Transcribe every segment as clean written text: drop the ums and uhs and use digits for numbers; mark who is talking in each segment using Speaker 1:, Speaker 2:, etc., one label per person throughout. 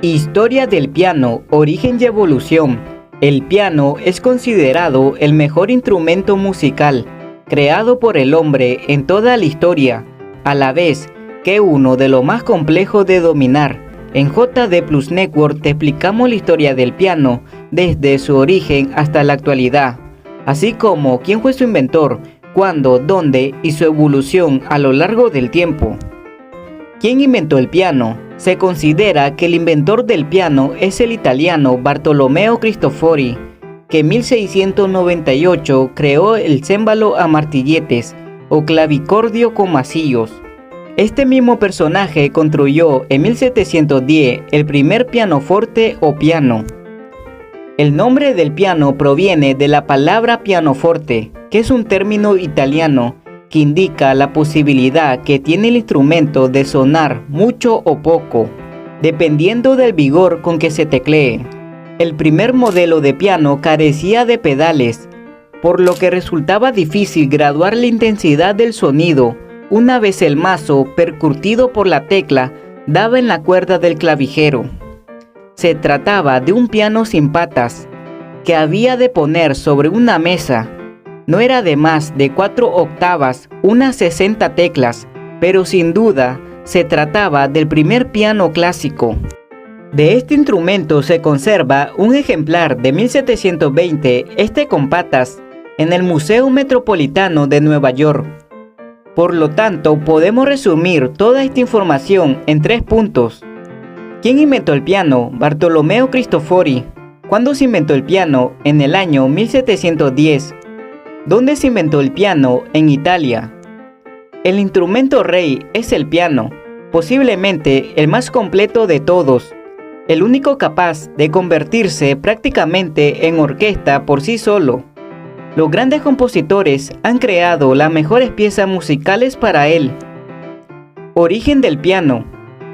Speaker 1: Historia del piano, origen y evolución. El piano es considerado el mejor instrumento musical creado por el hombre en toda la historia, a la vez que uno de los más complejos de dominar. En JD Plus Network te explicamos la historia del piano desde su origen hasta la actualidad, así como quién fue su inventor, cuándo, dónde y su evolución a lo largo del tiempo. ¿Quién inventó el piano? Se considera que el inventor del piano es el italiano Bartolomeo Cristofori, que en 1698 creó el cémbalo a martilletes o clavicordio con masillos. Este mismo personaje construyó en 1710 el primer pianoforte o piano. El nombre del piano proviene de la palabra pianoforte, que es un término italiano que indica la posibilidad que tiene el instrumento de sonar mucho o poco, dependiendo del vigor con que se teclee. El primer modelo de piano carecía de pedales, por lo que resultaba difícil graduar la intensidad del sonido una vez el mazo, percutido por la tecla, daba en la cuerda del clavijero. Se trataba de un piano sin patas, que había de poner sobre una mesa. No era de más de 4 octavas, unas 60 teclas, pero sin duda se trataba del primer piano clásico. De este instrumento se conserva un ejemplar de 1720, con patas, en el Museo Metropolitano de Nueva York. Por lo tanto, podemos resumir toda esta información en 3 puntos. ¿Quién inventó el piano? Bartolomeo Cristofori. ¿Cuándo se inventó el piano? En el año 1710. ¿Dónde se inventó el piano? En Italia. El instrumento rey es el piano, posiblemente el más completo de todos, el único capaz de convertirse prácticamente en orquesta por sí solo. Los grandes compositores han creado las mejores piezas musicales para él. Origen del piano.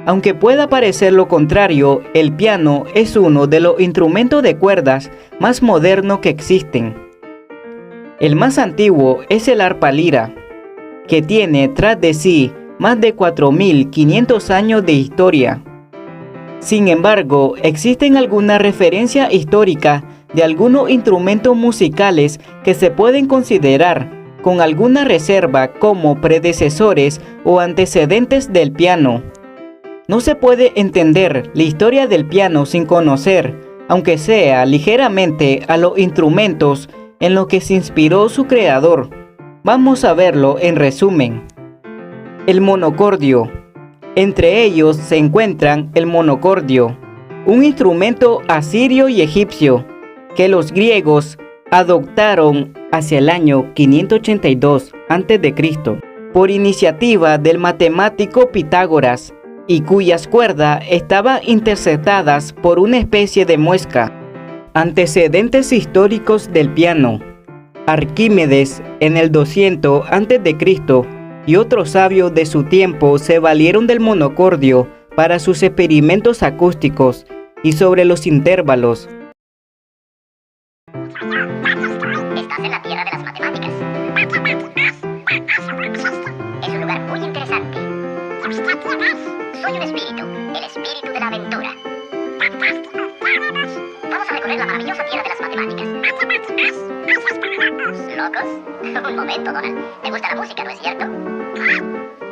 Speaker 1: Aunque pueda parecer lo contrario, el piano es uno de los instrumentos de cuerdas más modernos que existen. El más antiguo es el arpa lira, que tiene tras de sí más de 4.500 años de historia. Sin embargo, existen algunas referencias históricas de algunos instrumentos musicales que se pueden considerar con alguna reserva como predecesores o antecedentes del piano. No se puede entender la historia del piano sin conocer, aunque sea ligeramente, a los instrumentos en los que se inspiró su creador. Vamos a verlo en resumen. El monocordio. Entre ellos se encuentran el monocordio, un instrumento asirio y egipcio que los griegos adoptaron hacia el año 582 a.C. por iniciativa del matemático Pitágoras, y cuyas cuerdas estaban interceptadas por una especie de muesca. Antecedentes históricos del piano. Arquímedes en el 200 a.C. y otros sabios de su tiempo se valieron del monocordio para sus experimentos acústicos y sobre los intervalos.
Speaker 2: Estás en la tierra de las matemáticas. Es un lugar muy interesante. Soy un espíritu, el espíritu de la aventura. Vamos a recorrer la maravillosa tierra de las matemáticas. ¿Locos? Un momento, Donald. ¿Te gusta la música, no es cierto?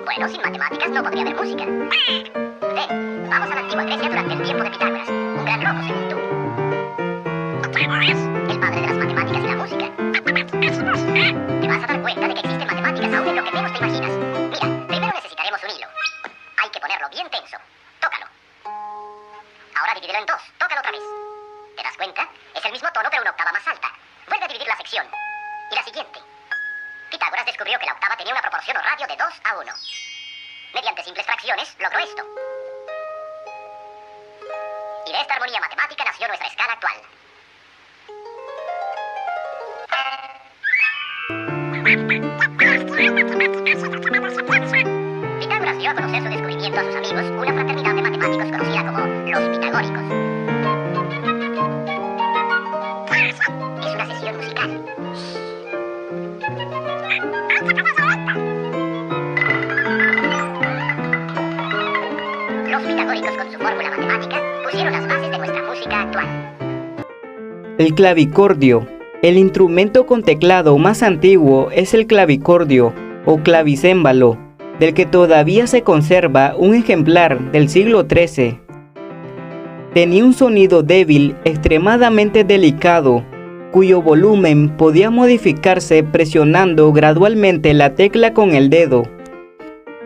Speaker 2: Bueno, sin matemáticas no podría haber música. Ven, vamos a la antigua Grecia durante el tiempo de Pitágoras, un gran loco según tú. El padre de las matemáticas y la música. Te vas a dar cuenta de que existen matemáticas aún en lo que menos te imaginas. Mira, primero necesitaremos un hilo. Hay que ponerlo bien tenso. Tócalo. Ahora divídelo en 2. Tócalo otra vez. ¿Te das cuenta? Es el mismo tono pero una octava más alta. Vuelve a dividir la sección. Y la siguiente. Pitágoras descubrió que la octava tenía una proporción o radio de 2 a 1. Mediante simples fracciones logró esto. Y de esta armonía matemática nació nuestra escala actual. Pitágoras dio a conocer su descubrimiento a sus amigos, una fraternidad de matemáticos conocida como los pitagóricos. Es una sesión musical. Los pitagóricos con su fórmula matemática pusieron las bases de nuestra música actual.
Speaker 1: El clavicordio. El instrumento con teclado más antiguo es el clavicordio o clavicémbalo, del que todavía se conserva un ejemplar del siglo XIII. Tenía un sonido débil extremadamente delicado, cuyo volumen podía modificarse presionando gradualmente la tecla con el dedo.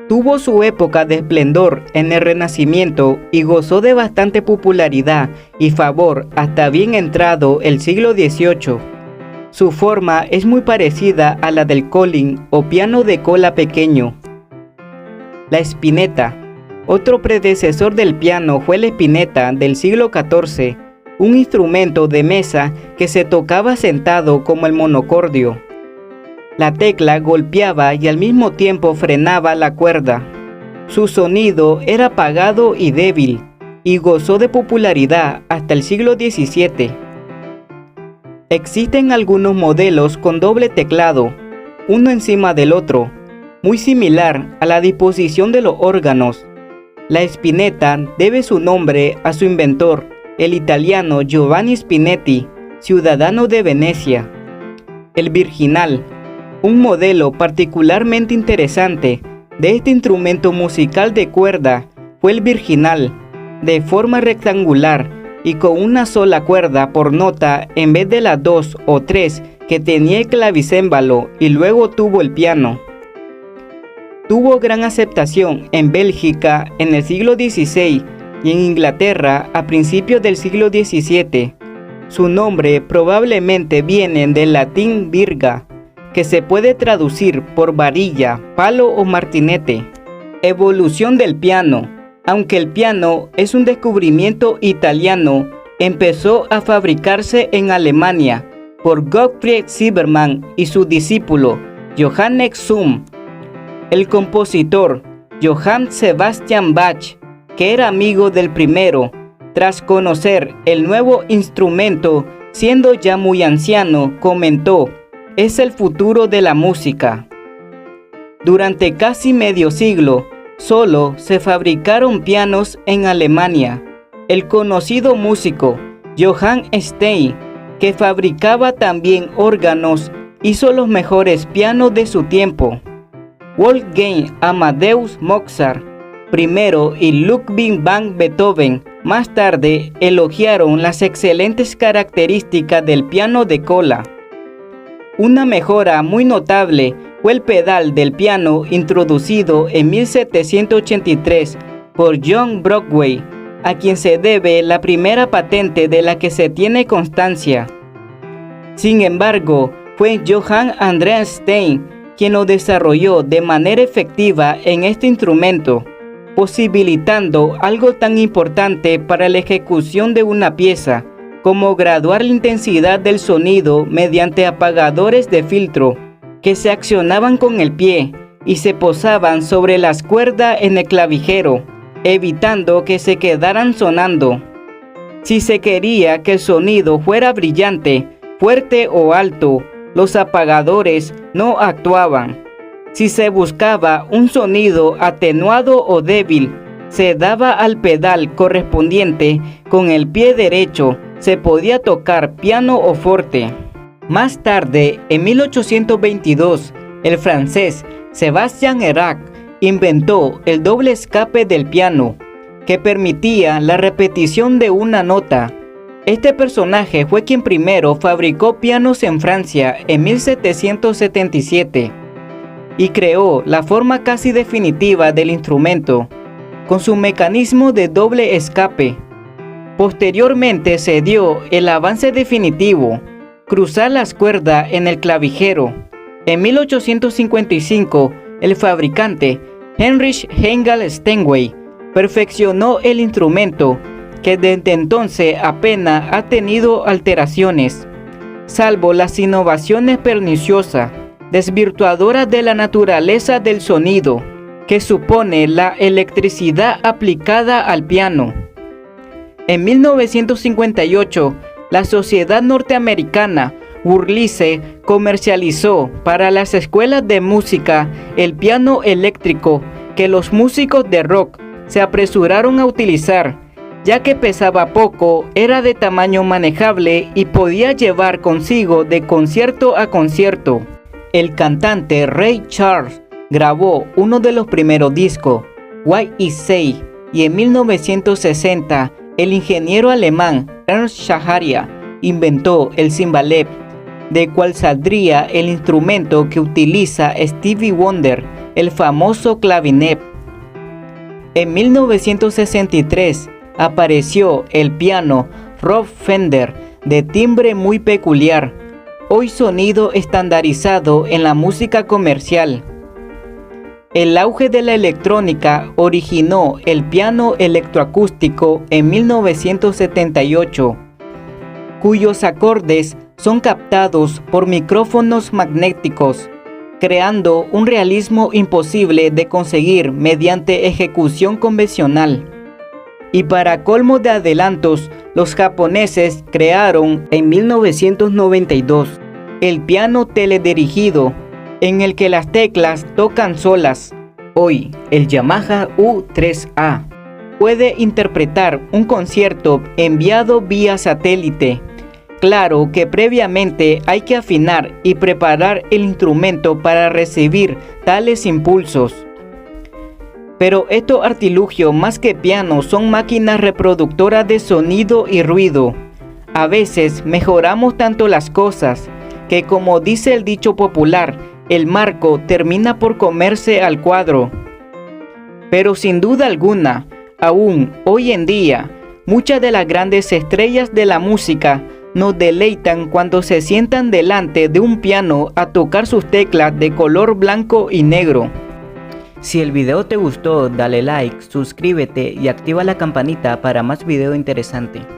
Speaker 1: Tuvo su época de esplendor en el Renacimiento y gozó de bastante popularidad y favor hasta bien entrado el siglo XVIII. Su forma es muy parecida a la del colín o piano de cola pequeño. La spinetta. Otro predecesor del piano fue la spinetta del siglo XIV, un instrumento de mesa que se tocaba sentado como el monocordio. La tecla golpeaba y al mismo tiempo frenaba la cuerda. Su sonido era apagado y débil, y gozó de popularidad hasta el siglo XVII. Existen algunos modelos con doble teclado, uno encima del otro, muy similar a la disposición de los órganos. La spinetta debe su nombre a su inventor, el italiano Giovanni Spinetti, ciudadano de Venecia. El virginal, un modelo particularmente interesante de este instrumento musical de cuerda, fue el virginal, de forma rectangular y con una sola cuerda por nota en vez de las 2 o 3 que tenía el clavicémbalo y luego tuvo el piano. Tuvo gran aceptación en Bélgica en el siglo XVI y en Inglaterra a principios del siglo XVII. Su nombre probablemente viene del latín virga, que se puede traducir por varilla, palo o martinete. Evolución del piano. Aunque el piano es un descubrimiento italiano, empezó a fabricarse en Alemania por Gottfried Silbermann y su discípulo Johannes Sum. El compositor Johann Sebastian Bach, que era amigo del primero, tras conocer el nuevo instrumento, siendo ya muy anciano, comentó: "Es el futuro de la música". Durante casi medio siglo, solo se fabricaron pianos en Alemania. El conocido músico Johann Stein, que fabricaba también órganos, hizo los mejores pianos de su tiempo. Wolfgang Amadeus Mozart primero y Ludwig van Beethoven más tarde elogiaron las excelentes características del piano de cola. Una mejora muy notable fue el pedal del piano introducido en 1783 por John Brockway, a quien se debe la primera patente de la que se tiene constancia. Sin embargo, fue Johann Andreas Stein quien lo desarrolló de manera efectiva en este instrumento, posibilitando algo tan importante para la ejecución de una pieza como graduar la intensidad del sonido mediante apagadores de filtro que se accionaban con el pie y se posaban sobre las cuerdas en el clavijero, evitando que se quedaran sonando. Si se quería que el sonido fuera brillante, fuerte o alto, los apagadores no actuaban. Si se buscaba un sonido atenuado o débil, se daba al pedal correspondiente con el pie derecho, se podía tocar piano o forte. Más tarde, en 1822, el francés Sébastien Hérault inventó el doble escape del piano, que permitía la repetición de una nota. Este personaje fue quien primero fabricó pianos en Francia en 1777 y creó la forma casi definitiva del instrumento, con su mecanismo de doble escape. Posteriormente se dio el avance definitivo: cruzar las cuerdas en el clavijero. En 1855, el fabricante Heinrich Hengel Steinway perfeccionó el instrumento, que desde entonces apenas ha tenido alteraciones, salvo las innovaciones perniciosas, desvirtuadoras de la naturaleza del sonido, que supone la electricidad aplicada al piano. En 1958, la sociedad norteamericana Wurlitzer comercializó para las escuelas de música el piano eléctrico, que los músicos de rock se apresuraron a utilizar, ya que pesaba poco, era de tamaño manejable y podía llevar consigo de concierto a concierto. El cantante Ray Charles grabó uno de los primeros discos, What Is Say, y en 1960 el ingeniero alemán Ernst Schaharia inventó el cimbalep, de cual saldría el instrumento que utiliza Stevie Wonder, el famoso clavinet. En 1963 apareció el piano Rob Fender, de timbre muy peculiar, hoy sonido estandarizado en la música comercial. El auge de la electrónica originó el piano electroacústico en 1978, cuyos acordes son captados por micrófonos magnéticos, creando un realismo imposible de conseguir mediante ejecución convencional. Y para colmo de adelantos, los japoneses crearon en 1992 el piano teledirigido, en el que las teclas tocan solas. Hoy, el Yamaha U3A puede interpretar un concierto enviado vía satélite. Claro que previamente hay que afinar y preparar el instrumento para recibir tales impulsos. Pero estos artilugios, más que pianos, son máquinas reproductoras de sonido y ruido. A veces mejoramos tanto las cosas que, como dice el dicho popular, el marco termina por comerse al cuadro. Pero sin duda alguna, aún hoy en día, muchas de las grandes estrellas de la música nos deleitan cuando se sientan delante de un piano a tocar sus teclas de color blanco y negro. Si el video te gustó, dale like, suscríbete y activa la campanita para más video interesante.